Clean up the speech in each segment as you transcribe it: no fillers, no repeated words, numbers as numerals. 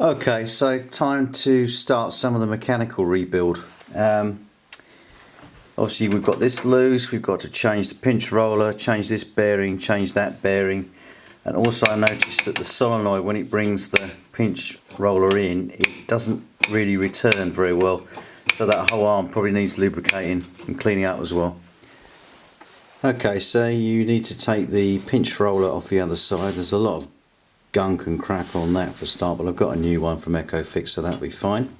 Okay, so time to start some of the mechanical rebuild. Obviously we've got this loose, we've got to change the pinch roller, change this bearing, change that bearing, and also I noticed that the solenoid, when it brings the pinch roller in, it doesn't really return very well, so that whole arm probably needs lubricating and cleaning up as well. Okay, so you need to take the pinch roller off the other side. There's a lot of gunk and crap on that for a start, but I've got a new one from EcoFix, so that'll be fine.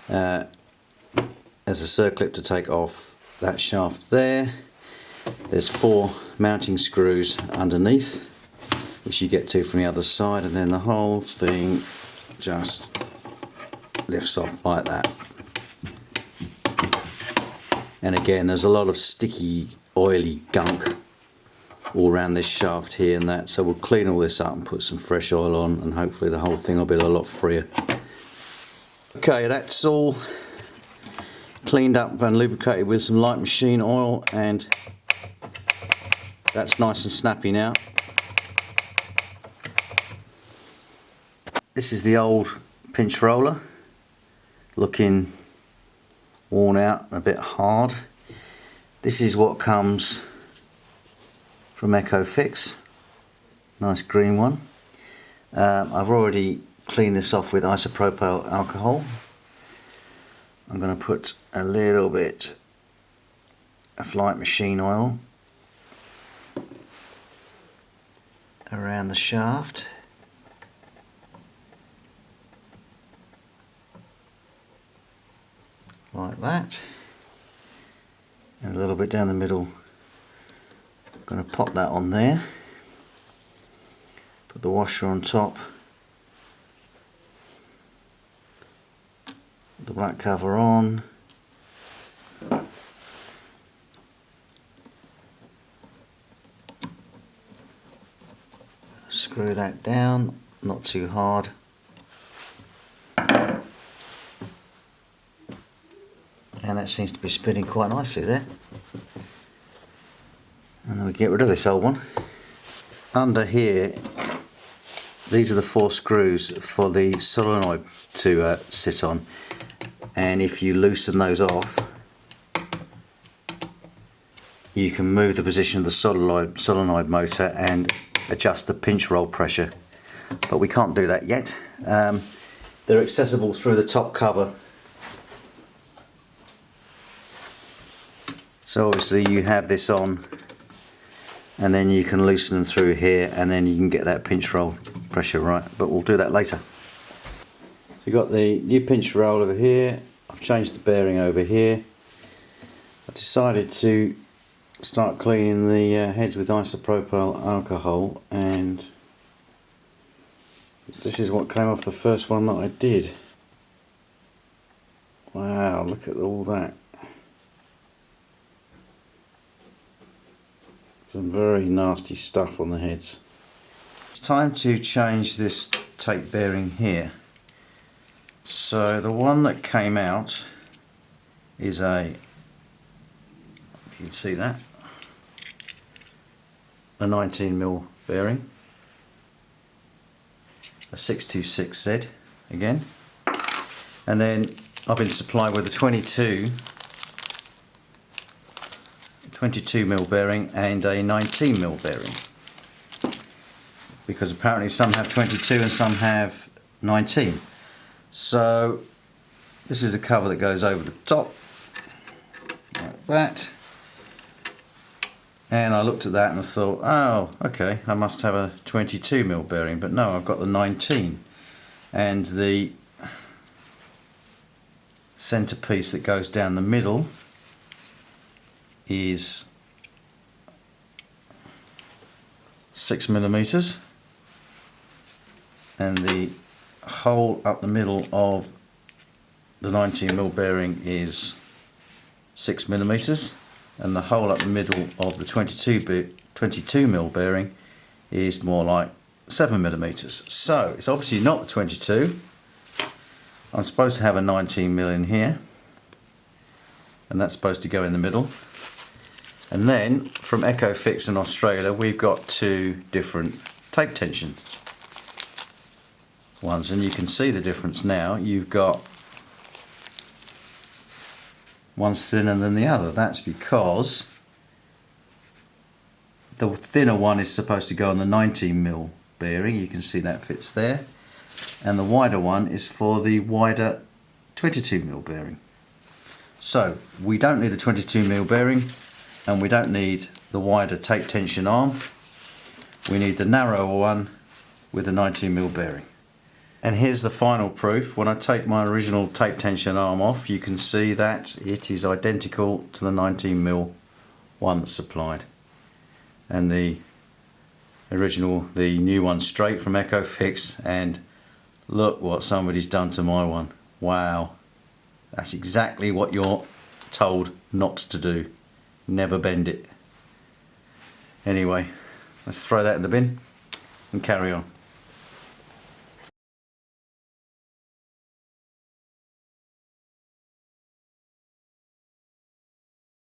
There's a circlip to take off that shaft there. There's 4 mounting screws underneath, which you get to from the other side, and then the whole thing just lifts off like that. And again, there's a lot of sticky, oily gunk all around this shaft here and that, so we'll clean all this up and put some fresh oil on, and hopefully the whole thing will be a lot freer. Okay, that's all cleaned up and lubricated with some light machine oil, and that's nice and snappy now. This is the old pinch roller, looking worn out and a bit hard. This is what comes from EcoFix, nice green one. I've already cleaned this off with isopropyl alcohol. I'm going to put a little bit of light machine oil around the shaft. Like that. And a little bit down the middle. I'm going to pop that on there. Put the washer on top. The black cover on. Screw that down, not too hard. And that seems to be spinning quite nicely there. And then we get rid of this old one. Under here, these are the 4 screws for the solenoid to sit on. And if you loosen those off, you can move the position of the solenoid motor and adjust the pinch roll pressure. But we can't do that yet. They're accessible through the top cover. So obviously you have this on, and then you can loosen them through here, and then you can get that pinch roll pressure right. But we'll do that later. We've got the new pinch roll over here. I've changed the bearing over here. I decided to start cleaning the heads with isopropyl alcohol, and this is what came off the first one that I did. Wow, look at all that. Some very nasty stuff on the heads. It's time to change this tape bearing here. So the one that came out is if you can see that, a 19mm bearing, a 626Z again, and then I've been supplied with a 22mm bearing and a 19mm bearing, because apparently some have 22 and some have 19. So this is the cover that goes over the top like that, and I looked at that and I thought, oh okay, I must have a 22mm bearing, but no, I've got the 19, and the centerpiece that goes down the middle is 6mm, and the hole up the middle of the 19mm bearing is 6mm, and the hole up the middle of the 22mm bearing is more like 7mm. So it's obviously not the 22. I'm supposed to have a 19mm in here, and that's supposed to go in the middle. And then from EcoFix in Australia, we've got 2 different tape tensions. ones, and you can see the difference now. You've got one's thinner than the other. That's because the thinner one is supposed to go on the 19mm bearing, you can see that fits there, and the wider one is for the wider 22mm bearing. So we don't need the 22mm bearing, and we don't need the wider tape tension arm. We need the narrower one with the 19mm bearing. And here's the final proof. When I take my original tape tension arm off, you can see that it is identical to the 19mm one that's supplied. And the new one straight from EcoFix, and look what somebody's done to my one. Wow. That's exactly what you're told not to do. Never bend it. Anyway, let's throw that in the bin and carry on.